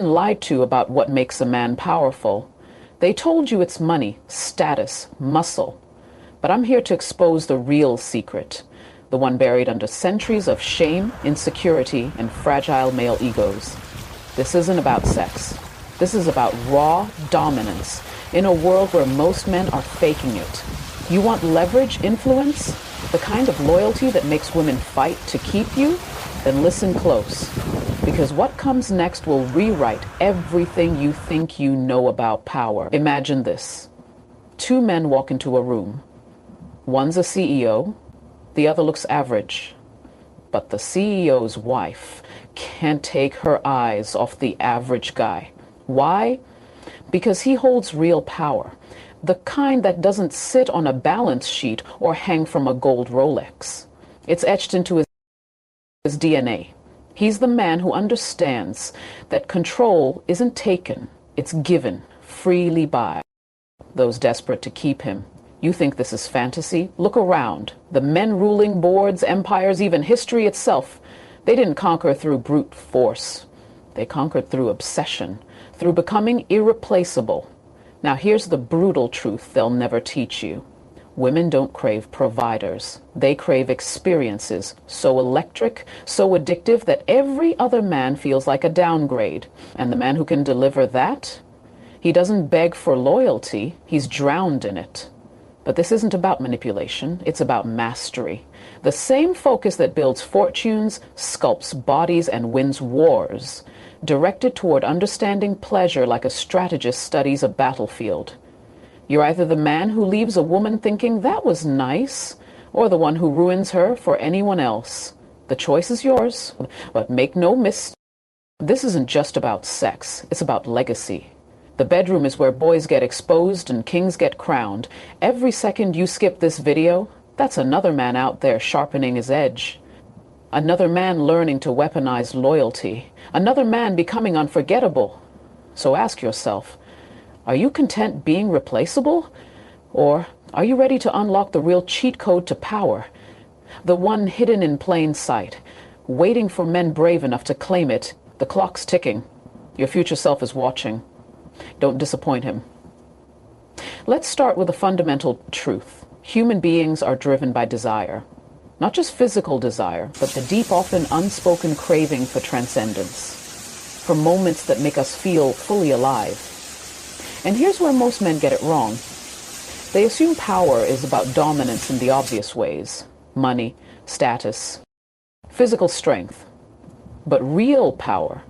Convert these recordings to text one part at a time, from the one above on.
lied to about what makes a man powerful. They told you it's money, status, muscle. But I'm here to expose the real secret, the one buried under centuries of shame, insecurity, and fragile male egos. This isn't about sex. This is about raw dominance in a world where most men are faking it. You want leverage, influence, the kind of loyalty that makes women fight to keep you? Then listen close. Because what comes next will rewrite everything you think you know about power. Imagine this. Two men walk into a room. One's a CEO, the other looks average. But the CEO's wife can't take her eyes off the average guy. Why? Because he holds real power. The kind that doesn't sit on a balance sheet or hang from a gold Rolex. It's etched into his DNA. He's the man who understands that control isn't taken, it's given freely by those desperate to keep him. You think this is fantasy? Look around. The men ruling boards, empires, even history itself, they didn't conquer through brute force. They conquered through obsession, through becoming irreplaceable. Now here's the brutal truth they'll never teach you. Women don't crave providers. They crave experiences so electric, so addictive that every other man feels like a downgrade. And the man who can deliver that, he doesn't beg for loyalty, he's drowned in it. But this isn't about manipulation, it's about mastery. The same focus that builds fortunes, sculpts bodies, and wins wars, directed toward understanding pleasure like a strategist studies a battlefield. You're either the man who leaves a woman thinking that was nice, or the one who ruins her for anyone else. The choice is yours, but make no mistake. This isn't just about sex, it's about legacy. The bedroom is where boys get exposed and kings get crowned. Every second you skip this video, that's another man out there sharpening his edge. Another man learning to weaponize loyalty. Another man becoming unforgettable. So ask yourself, are you content being replaceable? Or are you ready to unlock the real cheat code to power? The one hidden in plain sight, waiting for men brave enough to claim it. The clock's ticking. Your future self is watching. Don't disappoint him. Let's start with a fundamental truth. Human beings are driven by desire. Not just physical desire, but the deep, often unspoken craving for transcendence. For moments that make us feel fully alive. And here's where most men get it wrong. They assume power is about dominance in the obvious ways. Money, status, physical strength. But real power,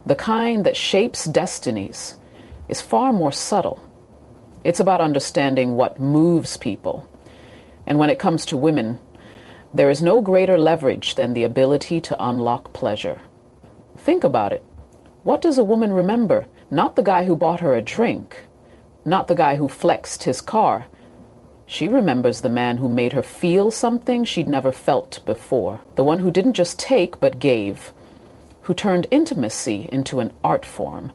the kind that shapes destinies, is far more subtle. It's about understanding what moves people. And when it comes to women, there is no greater leverage than the ability to unlock pleasure. Think about it. What does a woman remember? Not the guy who bought her a drink, not the guy who flexed his car. She remembers the man who made her feel something she'd never felt before. The one who didn't just take, but gave. Who turned intimacy into an art form.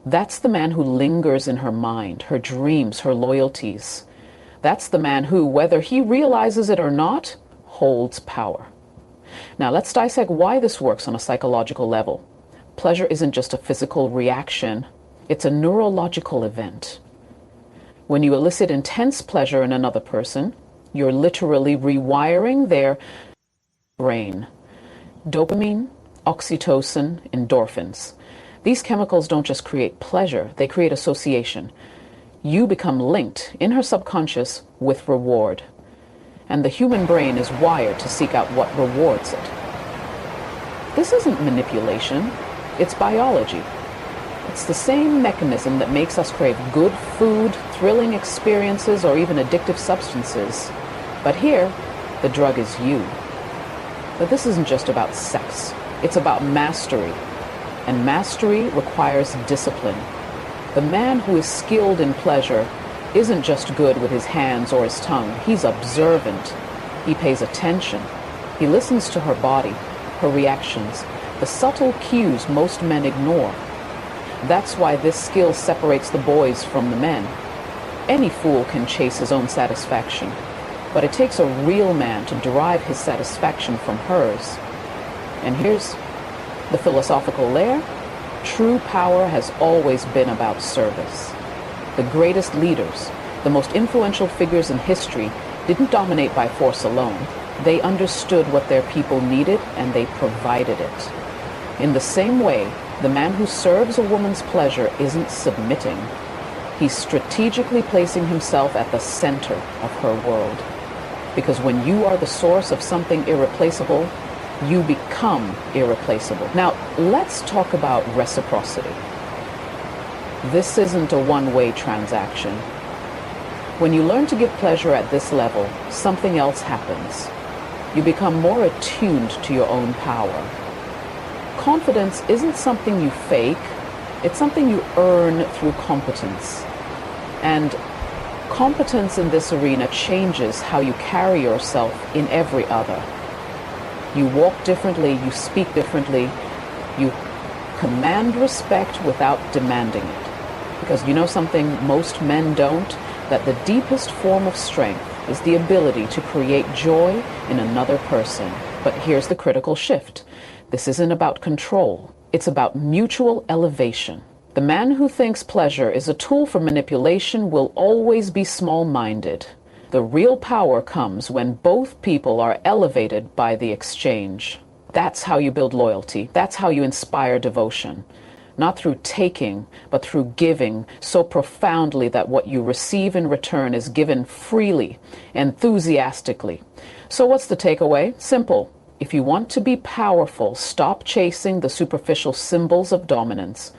That's the man who lingers in her mind, her dreams, her loyalties. That's the man who, whether he realizes it or not, holds power. Now let's dissect why this works on a psychological level. Pleasure isn't just a physical reaction, it's a neurological event. When you elicit intense pleasure in another person, you're literally rewiring their brain. Dopamine, oxytocin, endorphins. These chemicals don't just create pleasure, they create association. You become linked in her subconscious with reward. And the human brain is wired to seek out what rewards it. This isn't manipulation, it's biology. It's the same mechanism that makes us crave good food, thrilling experiences, or even addictive substances. But here, the drug is you. But this isn't just about sex. It's about mastery. And mastery requires discipline. The man who is skilled in pleasure isn't just good with his hands or his tongue. He's observant. He pays attention. He listens to her body, her reactions, the subtle cues most men ignore. That's why this skill separates the boys from the men. Any fool can chase his own satisfaction, but it takes a real man to derive his satisfaction from hers. And here's the philosophical layer. True power has always been about service. The greatest leaders, the most influential figures in history, didn't dominate by force alone. They understood what their people needed and they provided it. In the same way, the man who serves a woman's pleasure isn't submitting. He's strategically placing himself at the center of her world. Because when you are the source of something irreplaceable, you become irreplaceable. Now, let's talk about reciprocity. This isn't a one-way transaction. When you learn to give pleasure at this level, something else happens. You become more attuned to your own power. Confidence isn't something you fake, it's something you earn through competence. And competence in this arena changes how you carry yourself in every other. You walk differently, you speak differently, you command respect without demanding it. Because you know something most men don't? That the deepest form of strength is the ability to create joy in another person. But here's the critical shift. This isn't about control. It's about mutual elevation. The man who thinks pleasure is a tool for manipulation will always be small-minded. The real power comes when both people are elevated by the exchange. That's how you build loyalty. That's how you inspire devotion. Not through taking, but through giving so profoundly that what you receive in return is given freely, enthusiastically. So what's the takeaway? Simple. If you want to be powerful, stop chasing the superficial symbols of dominance.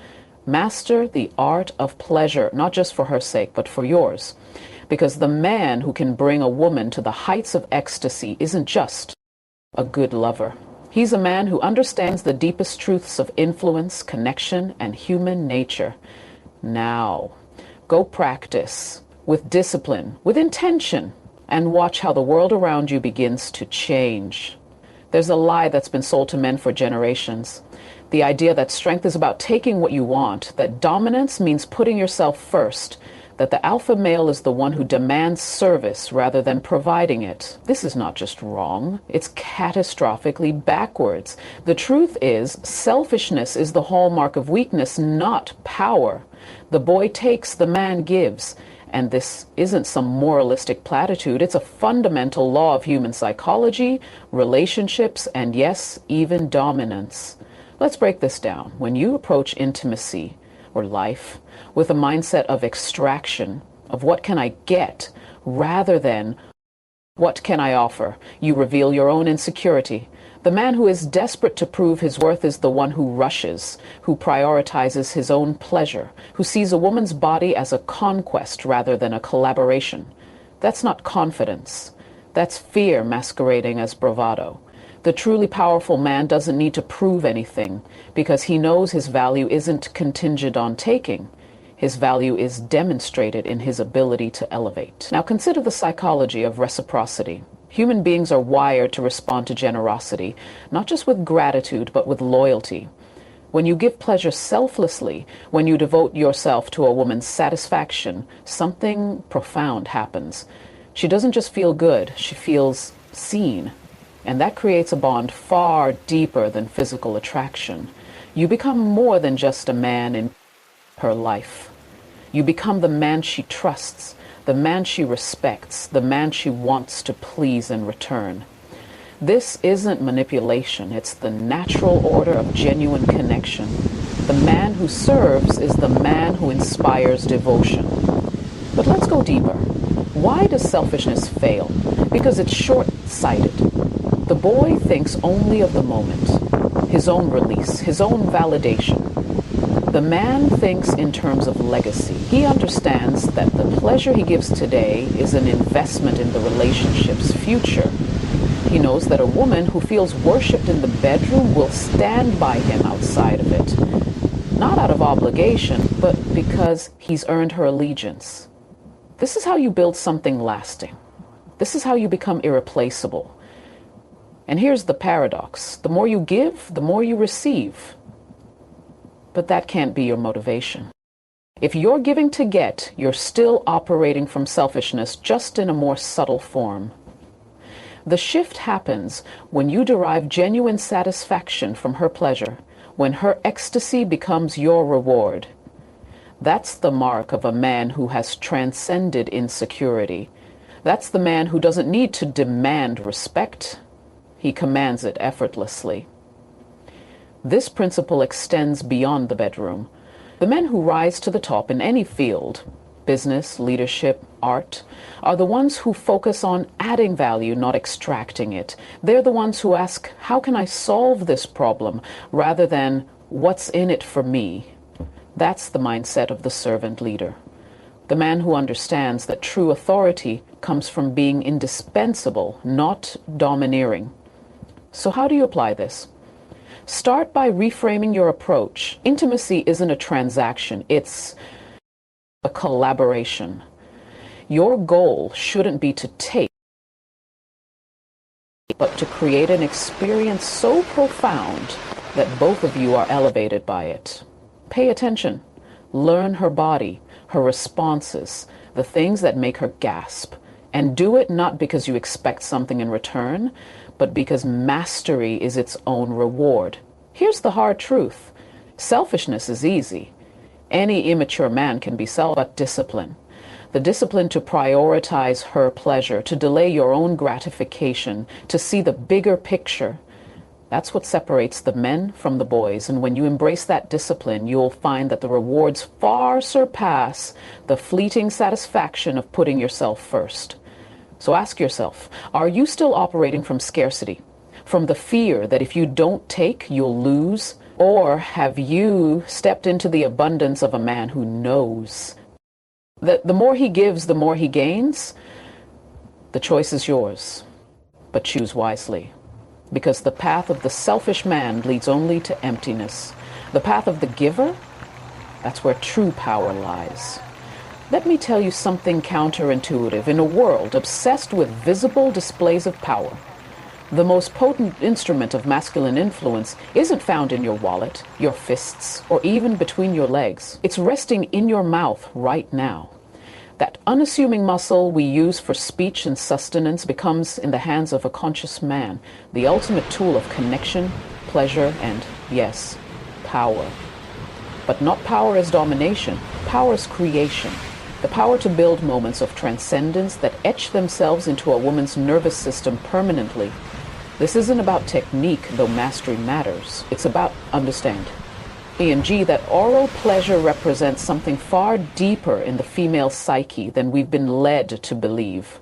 Master the art of pleasure, not just for her sake, but for yours. Because the man who can bring a woman to the heights of ecstasy isn't just a good lover. He's a man who understands the deepest truths of influence, connection, and human nature. Now, go practice with discipline, with intention, and watch how the world around you begins to change. There's a lie that's been sold to men for generations. The idea that strength is about taking what you want, that dominance means putting yourself first, that the alpha male is the one who demands service rather than providing it. This is not just wrong, it's catastrophically backwards. The truth is, selfishness is the hallmark of weakness, not power. The boy takes, the man gives. And this isn't some moralistic platitude, it's a fundamental law of human psychology, relationships, and yes, even dominance. Let's break this down. When you approach intimacy or life with a mindset of extraction, of what can I get, rather than what can I offer, you reveal your own insecurity. The man who is desperate to prove his worth is the one who rushes, who prioritizes his own pleasure, who sees a woman's body as a conquest rather than a collaboration. That's not confidence. That's fear masquerading as bravado. The truly powerful man doesn't need to prove anything because he knows his value isn't contingent on taking. His value is demonstrated in his ability to elevate. Now consider the psychology of reciprocity. Human beings are wired to respond to generosity, not just with gratitude, but with loyalty. When you give pleasure selflessly, when you devote yourself to a woman's satisfaction, something profound happens. She doesn't just feel good, she feels seen. And that creates a bond far deeper than physical attraction. You become more than just a man in her life. You become the man she trusts, the man she respects, the man she wants to please in return. This isn't manipulation, it's the natural order of genuine connection. The man who serves is the man who inspires devotion. But let's go deeper. Why does selfishness fail? Because it's short-sighted. The boy thinks only of the moment, his own release, his own validation. The man thinks in terms of legacy. He understands that the pleasure he gives today is an investment in the relationship's future. He knows that a woman who feels worshipped in the bedroom will stand by him outside of it. Not out of obligation, but because he's earned her allegiance. This is how you build something lasting. This is how you become irreplaceable. And here's the paradox. The more you give, the more you receive. But that can't be your motivation. If you're giving to get, you're still operating from selfishness, just in a more subtle form. The shift happens when you derive genuine satisfaction from her pleasure, when her ecstasy becomes your reward. That's the mark of a man who has transcended insecurity. That's the man who doesn't need to demand respect. He commands it effortlessly. This principle extends beyond the bedroom. The men who rise to the top in any field, business, leadership, art, are the ones who focus on adding value, not extracting it. They're the ones who ask, how can I solve this problem, rather than, what's in it for me? That's the mindset of the servant leader. The man who understands that true authority comes from being indispensable, not domineering. So how do you apply this? Start by reframing your approach. Intimacy isn't a transaction, it's a collaboration. Your goal shouldn't be to take, but to create an experience so profound that both of you are elevated by it. Pay attention. Learn her body, her responses, the things that make her gasp. And do it not because you expect something in return, but because mastery is its own reward. Here's the hard truth. Selfishness is easy. Any immature man can be but discipline. The discipline to prioritize her pleasure, to delay your own gratification, to see the bigger picture. That's what separates the men from the boys. And when you embrace that discipline, you'll find that the rewards far surpass the fleeting satisfaction of putting yourself first. So ask yourself, are you still operating from scarcity? From the fear that if you don't take, you'll lose? Or have you stepped into the abundance of a man who knows that the more he gives, the more he gains? The choice is yours, but choose wisely. Because the path of the selfish man leads only to emptiness. The path of the giver, that's where true power lies. Let me tell you something counterintuitive. In a world obsessed with visible displays of power, the most potent instrument of masculine influence isn't found in your wallet, your fists, or even between your legs. It's resting in your mouth right now. That unassuming muscle we use for speech and sustenance becomes, in the hands of a conscious man, the ultimate tool of connection, pleasure, and, yes, power. But not power as domination, power as creation. The power to build moments of transcendence that etch themselves into a woman's nervous system permanently. This isn't about technique, though mastery matters. It's about understand. E&G, that oral pleasure represents something far deeper in the female psyche than we've been led to believe.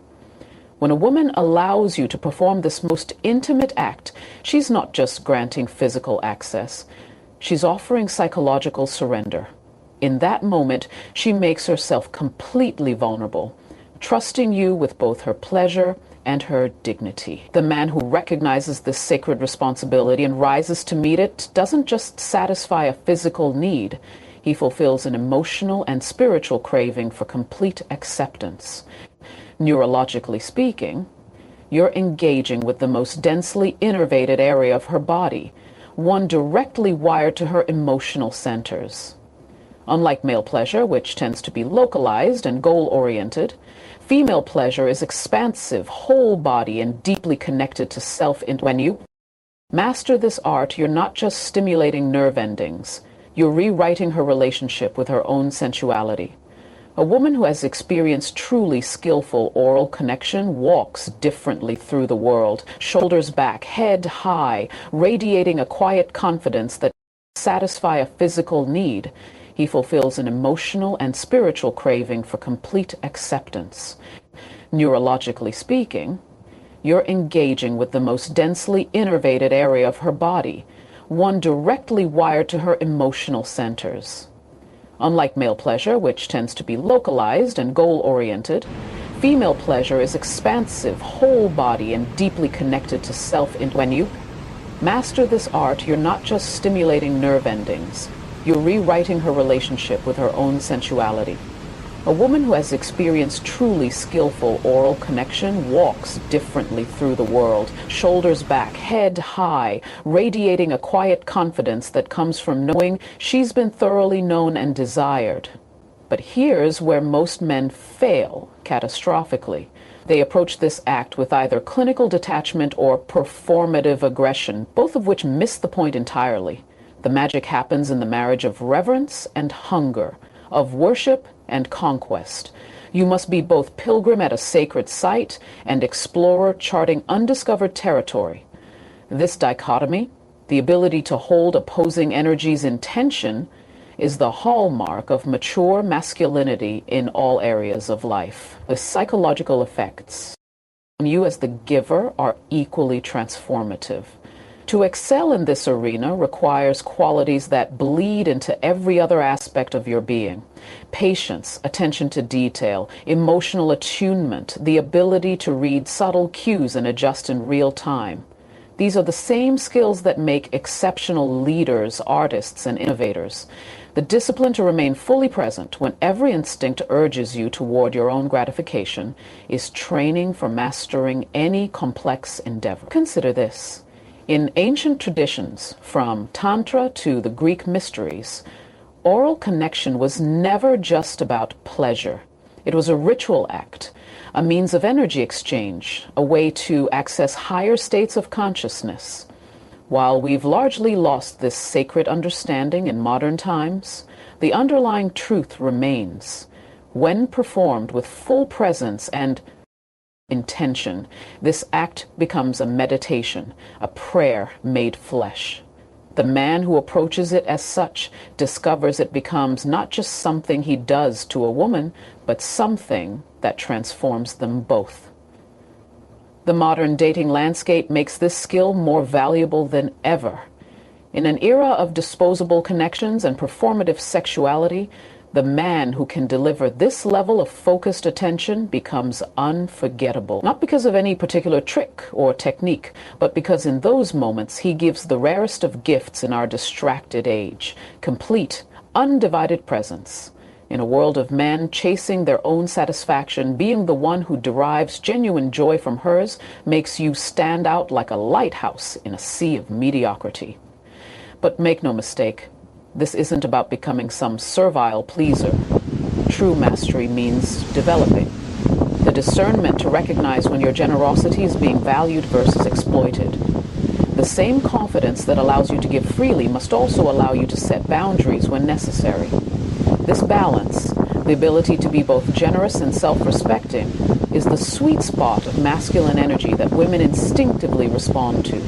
When a woman allows you to perform this most intimate act, she's not just granting physical access. She's offering psychological surrender. In that moment, she makes herself completely vulnerable, trusting you with both her pleasure and her dignity. The man who recognizes this sacred responsibility and rises to meet it doesn't just satisfy a physical need. He fulfills an emotional and spiritual craving for complete acceptance. Neurologically speaking, you're engaging with the most densely innervated area of her body, one directly wired to her emotional centers. Unlike male pleasure, which tends to be localized and goal-oriented, female pleasure is expansive, whole body, and deeply connected to self. When you master this art, you're not just stimulating nerve endings, you're rewriting her relationship with her own sensuality. A woman who has experienced truly skillful oral connection walks differently through the world, shoulders back, head high, radiating a quiet confidence that satisfies a physical need. He fulfills an emotional and spiritual craving for complete acceptance. Neurologically speaking, you're engaging with the most densely innervated area of her body, one directly wired to her emotional centers. Unlike male pleasure, which tends to be localized and goal-oriented, female pleasure is expansive, whole body, and deeply connected to self. When you master this art, you're not just stimulating nerve endings, you're rewriting her relationship with her own sensuality. A woman who has experienced truly skillful oral connection walks differently through the world, shoulders back, head high, radiating a quiet confidence that comes from knowing she's been thoroughly known and desired. But here's where most men fail catastrophically. They approach this act with either clinical detachment or performative aggression, both of which miss the point entirely. The magic happens in the marriage of reverence and hunger, of worship and conquest. You must be both pilgrim at a sacred site and explorer charting undiscovered territory. This dichotomy, the ability to hold opposing energies in tension, is the hallmark of mature masculinity in all areas of life. The psychological effects on you as the giver are equally transformative. To excel in this arena requires qualities that bleed into every other aspect of your being. Patience, attention to detail, emotional attunement, the ability to read subtle cues and adjust in real time. These are the same skills that make exceptional leaders, artists, and innovators. The discipline to remain fully present when every instinct urges you toward your own gratification is training for mastering any complex endeavor. Consider this. In ancient traditions, from Tantra to the Greek mysteries, oral connection was never just about pleasure. It was a ritual act, a means of energy exchange, a way to access higher states of consciousness. While we've largely lost this sacred understanding in modern times, the underlying truth remains. When performed with full presence and intention, this act becomes a meditation, a prayer made flesh. The man who approaches it as such discovers it becomes not just something he does to a woman, but something that transforms them both. The modern dating landscape makes this skill more valuable than ever. In an era of disposable connections and performative sexuality, the man who can deliver this level of focused attention becomes unforgettable. Not because of any particular trick or technique, but because in those moments he gives the rarest of gifts in our distracted age: complete, undivided presence. In a world of men chasing their own satisfaction, being the one who derives genuine joy from hers makes you stand out like a lighthouse in a sea of mediocrity. But make no mistake, this isn't about becoming some servile pleaser. True mastery means developing the discernment to recognize when your generosity is being valued versus exploited. The same confidence that allows you to give freely must also allow you to set boundaries when necessary. This balance, the ability to be both generous and self-respecting, is the sweet spot of masculine energy that women instinctively respond to.